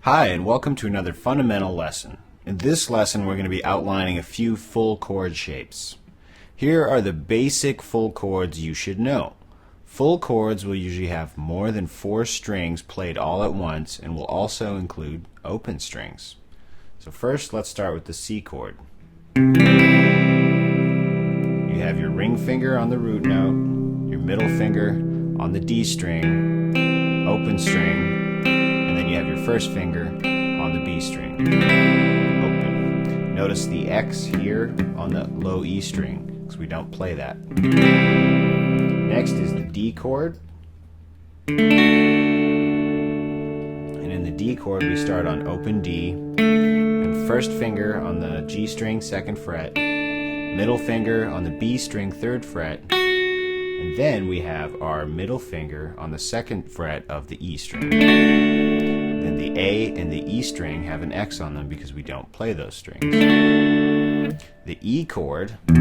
Hi, and welcome to another fundamental lesson. In this lesson, we're going to be outlining a few full chord shapes. Here are the basic full chords you should know. Full chords will usually have more than 4 strings played all at once and will also include open strings. So first, let's start with the C chord. You have your ring finger on the root note, your middle finger on the D string, open string, and then you have your first finger on the B string, open. Notice the X here on the low E string, because we don't play that. Next is the D chord. And in the D chord we start on open D, and first finger on the G string, 2nd fret, middle finger on the B string, 3rd fret, and then we have our middle finger on the 2nd fret of the E string. Then the A and the E string have an X on them because we don't play those strings. The E chord is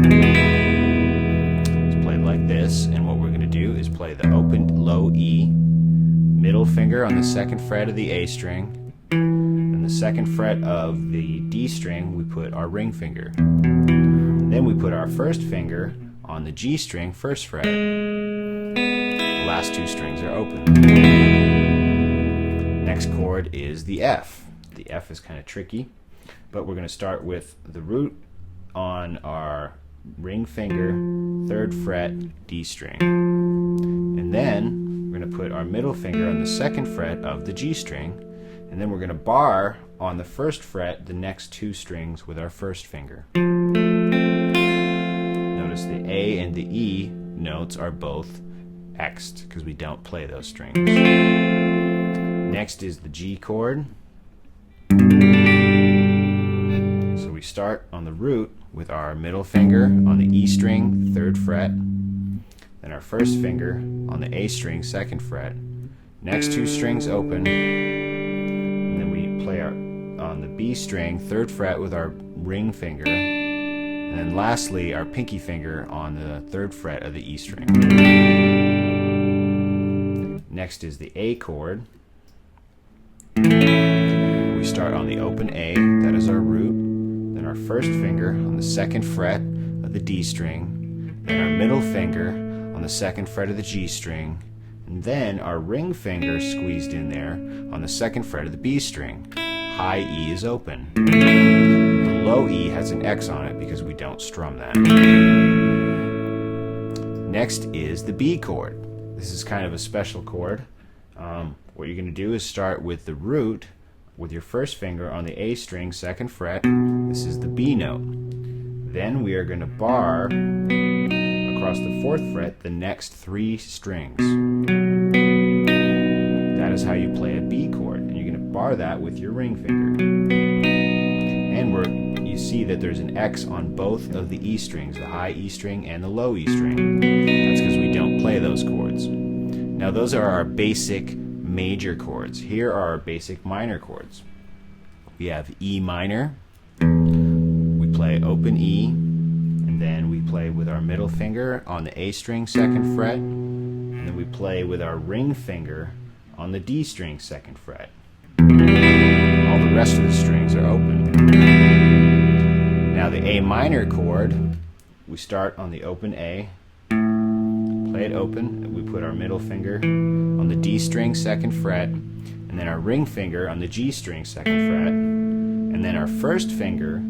played like this, and what we're going to do is play the open low E, middle finger on the 2nd fret of the A string, and the 2nd fret of the D string we put our ring finger. Then we put our first finger on the G string, 1st fret. The last 2 strings are open. Next chord is the F. The F is kind of tricky, but we're going to start with the root on our ring finger, 3rd fret, D string. And then we're going to put our middle finger on the 2nd fret of the G string, and then we're going to bar on the 1st fret the next 2 strings with our first finger. Notice the A and the E notes are both X'd because we don't play those strings. Next is the G chord. So we start on the root with our middle finger on the E string, 3rd fret, then our first finger on the A string, 2nd fret, next 2 strings open, and then we play on the B string, 3rd fret with our ring finger, and then lastly our pinky finger on the 3rd fret of the E string. Next is the A chord. We start on the open A, that is our root, then our first finger on the 2nd fret of the D string, then our middle finger on the 2nd fret of the G string, and then our ring finger squeezed in there on the 2nd fret of the B string. High E is open. The low E has an X on it because we don't strum that. Next is the B chord. This is kind of a special chord. What you're going to do is start with the root with your first finger on the A string, 2nd fret. This is the B note. Then we are going to bar across the 4th fret the next 3 strings. That is how you play a B chord, and you're going to bar that with your ring finger. And you see that there's an X on both of the E strings, the high E string and the low E string. That's because we don't play those chords. Now those are our basic major chords. Here are our basic minor chords. We have E minor, we play open E, and then we play with our middle finger on the A string, 2nd fret, and then we play with our ring finger on the D string, 2nd fret. All the rest of the strings are open. Now the A minor chord, we start on the open A, play it open, and we put our middle finger on the D string, 2nd fret, and then our ring finger on the G string, 2nd fret, and then our first finger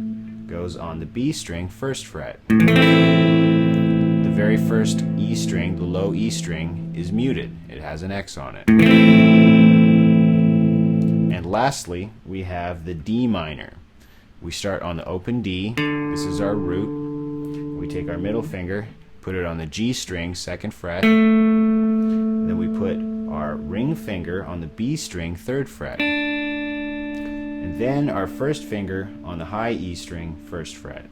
goes on the B string, 1st fret. The very first E string, the low E string, is muted. It has an X on it. And lastly, we have the D minor. We start on the open D. This is our root. We take our middle finger, put it on the G string, 2nd fret. Then we put our ring finger on the B string, 3rd fret. And then our first finger on the high E string, 1st fret.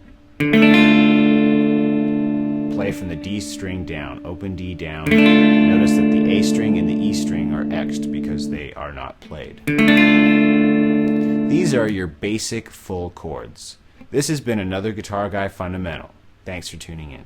Play from the D string down, open D down. Notice that the A string and the E string are X'd because they are not played. These are your basic full chords. This has been another Guitar Guy Fundamental. Thanks for tuning in.